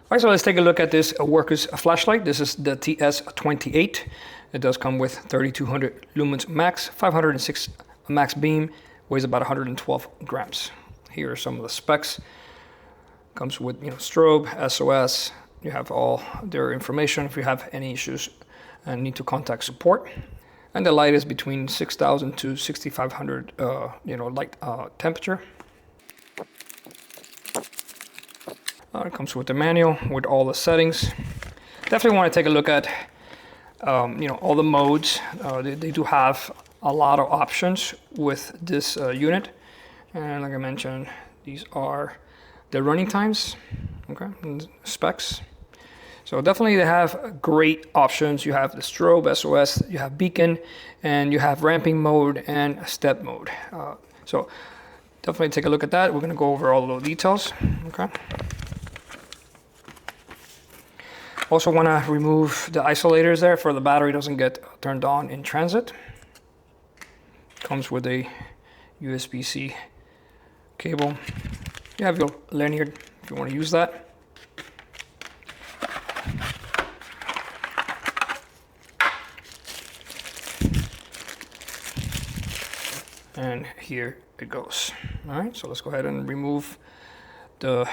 right, so let's take a look at this Wurkkos flashlight. This is the TS28. It does come with 3200 lumens max, 506 max beam, weighs about 112 grams. Here are some of the specs. Comes with strobe, SOS. You have all their information if you have any issues and need to contact support. And the light is between 6,000 to 6,500 light temperature. It comes with the manual with all the settings. Definitely want to take a look at all the modes. They do have a lot of options with this unit, and like I mentioned, these are the running times, okay, and specs. So definitely they have great options. You have the strobe, SOS, you have beacon, and you have ramping mode and step mode. So definitely take a look at that. We're going to go over all of those details, okay. Also want to remove the isolators there for the battery doesn't get turned on in transit. Comes with a USB-C cable. You have your lanyard if you want to use that. And here it goes. All right, so let's go ahead and remove the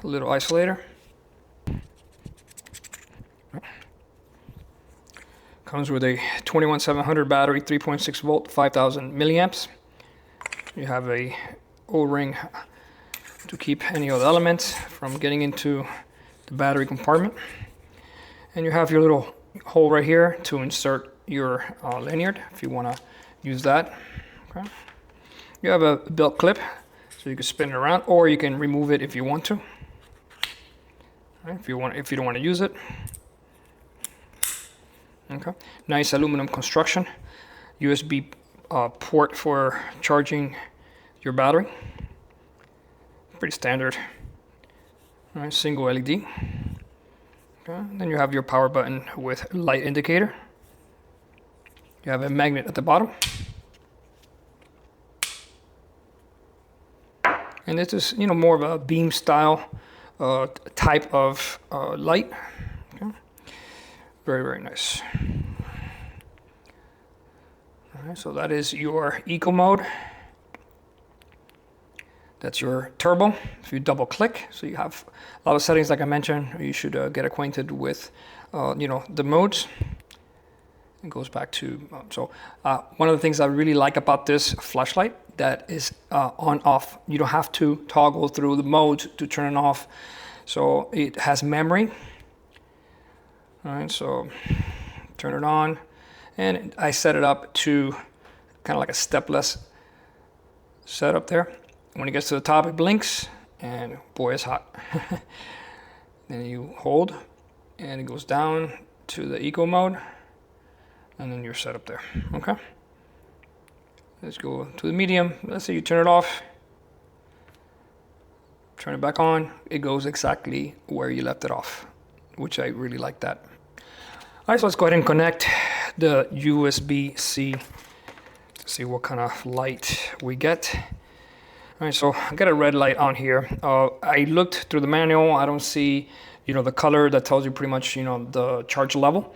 little isolator. Comes with a 21700 battery, 3.6 volt, 5000 milliamps. You have a O-ring to keep any of the elements from getting into the battery compartment. And you have your little hole right here to insert your lanyard if you want to use that. Okay. You have a belt clip so you can spin it around, or you can remove it if you want to. Right, if you don't want to use it. Okay, nice aluminum construction. USB port for charging your battery. Pretty standard. All right, single LED. Okay, then you have your power button with light indicator. You have a magnet at the bottom. And this is, more of a beam style type of light. Okay. Very, very nice. All right, so that is your eco mode. That's your turbo. If you double click, so you have a lot of settings like I mentioned. You should get acquainted with, the modes. It goes back to, one of the things I really like about this flashlight that is on off. You don't have to toggle through the modes to turn it off. So it has memory. All right, so turn it on, and I set it up to kind of like a stepless setup there. When it gets to the top, it blinks, and boy, it's hot. Then you hold, and it goes down to the eco mode, and then you're set up there, okay? Let's go to the medium. Let's say you turn it off, turn it back on, it goes exactly where you left it off, which I really like that. All right, so let's go ahead and connect the USB-C to see what kind of light we get. All right, so I got a red light on here. I looked through the manual. I don't see, the color that tells you pretty much, the charge level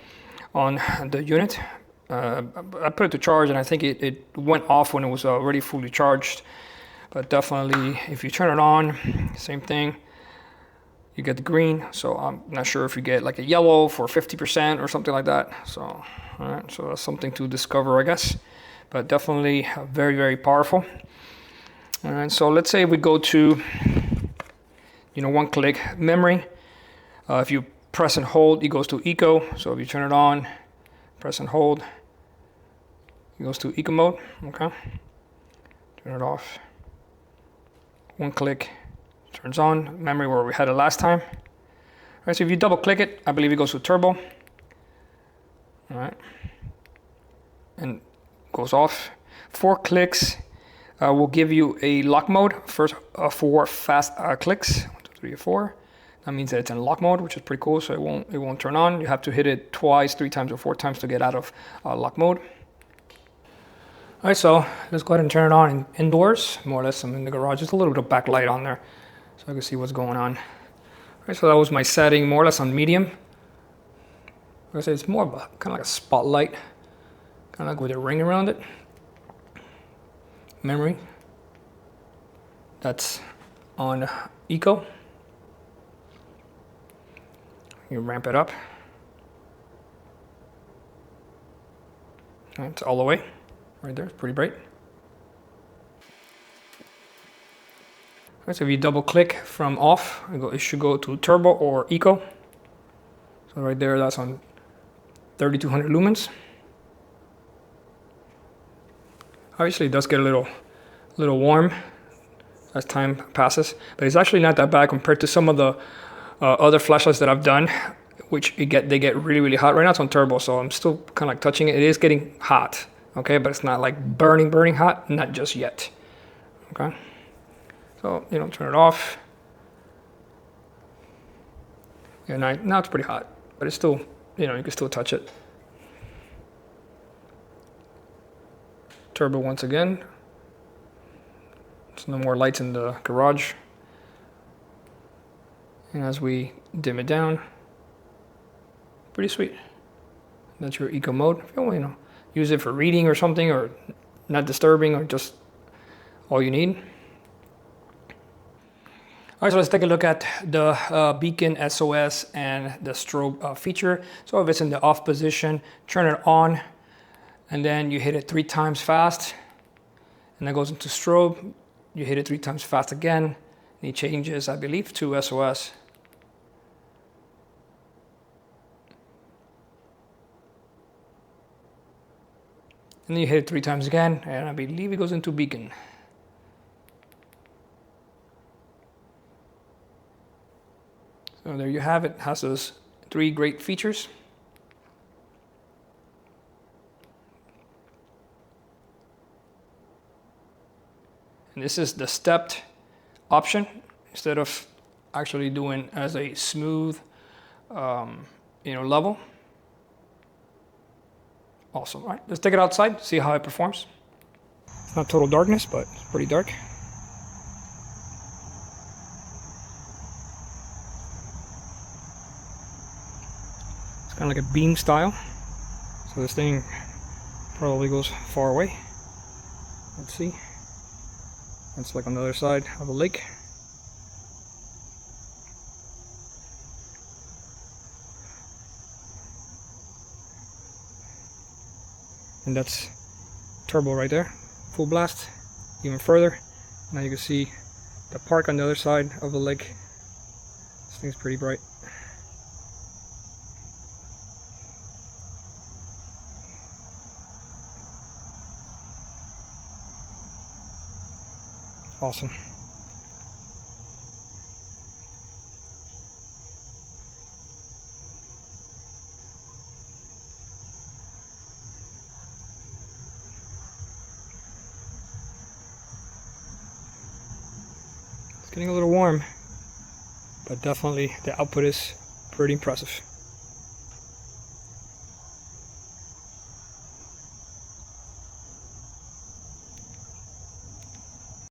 on the unit. I put it to charge, and I think it went off when it was already fully charged. But definitely, if you turn it on, same thing. You get the green, so I'm not sure if you get like a yellow for 50% or something like that. So, all right, so that's something to discover, I guess. But definitely very, very powerful. All right, so let's say we go to, one click memory. If you press and hold, it goes to eco. So if you turn it on, press and hold, it goes to eco mode, okay? Turn it off. One click, turns on, memory where we had it last time. All right, so if you double click it, I believe it goes to turbo. All right, and goes off. 4 clicks will give you a lock mode. First 4 fast clicks, 1, 2, 3, 4. That means that it's in lock mode, which is pretty cool. So it won't turn on. You have to hit it twice, 3 times, or 4 times to get out of lock mode. All right, so let's go ahead and turn it on indoors. More or less, I'm in the garage. Just a little bit of backlight on there, so I can see what's going on. All Right, so that was my setting, more or less on medium. Like I say, it's more of a kind of like a spotlight, kind of like with a ring around it. Memory. That's on Eco. You ramp it up. It's all the way. Right there, it's pretty bright. Right, so if you double click from off, it should go to Turbo or Eco. So right there, that's on 3200 lumens. Obviously it does get a little warm as time passes, but it's actually not that bad compared to some of the other flashlights that I've done, which they get really hot. Right now it's on turbo, so I'm still kind of like touching it. It is getting hot, okay, but it's not like burning hot, not just yet. Okay, so turn it off. Yeah, now it's pretty hot, but it's still, you can still touch it. Turbo once again. There's no more lights in the garage. And as we dim it down, pretty sweet. That's your eco mode. If you want to, use it for reading or something, or not disturbing, or just all you need. All right, so let's take a look at the beacon SOS and the strobe feature. So if it's in the off position, turn it on, and then you hit it 3 times fast, and that goes into strobe. You hit it 3 times fast again, and it changes, I believe, to SOS. And then you hit it 3 times again, and I believe it goes into beacon. So there you have it. It has those 3 great features. And this is the stepped option instead of actually doing as a smooth, level. Awesome. All right, let's take it outside, see how it performs. It's not total darkness, but it's pretty dark. It's kind of like a beam style. So this thing probably goes far away. Let's see. It's like on the other side of the lake. And that's turbo right there, full blast, even further. Now you can see the park on the other side of the lake. This thing's pretty bright. Awesome. It's getting a little warm, but definitely the output is pretty impressive.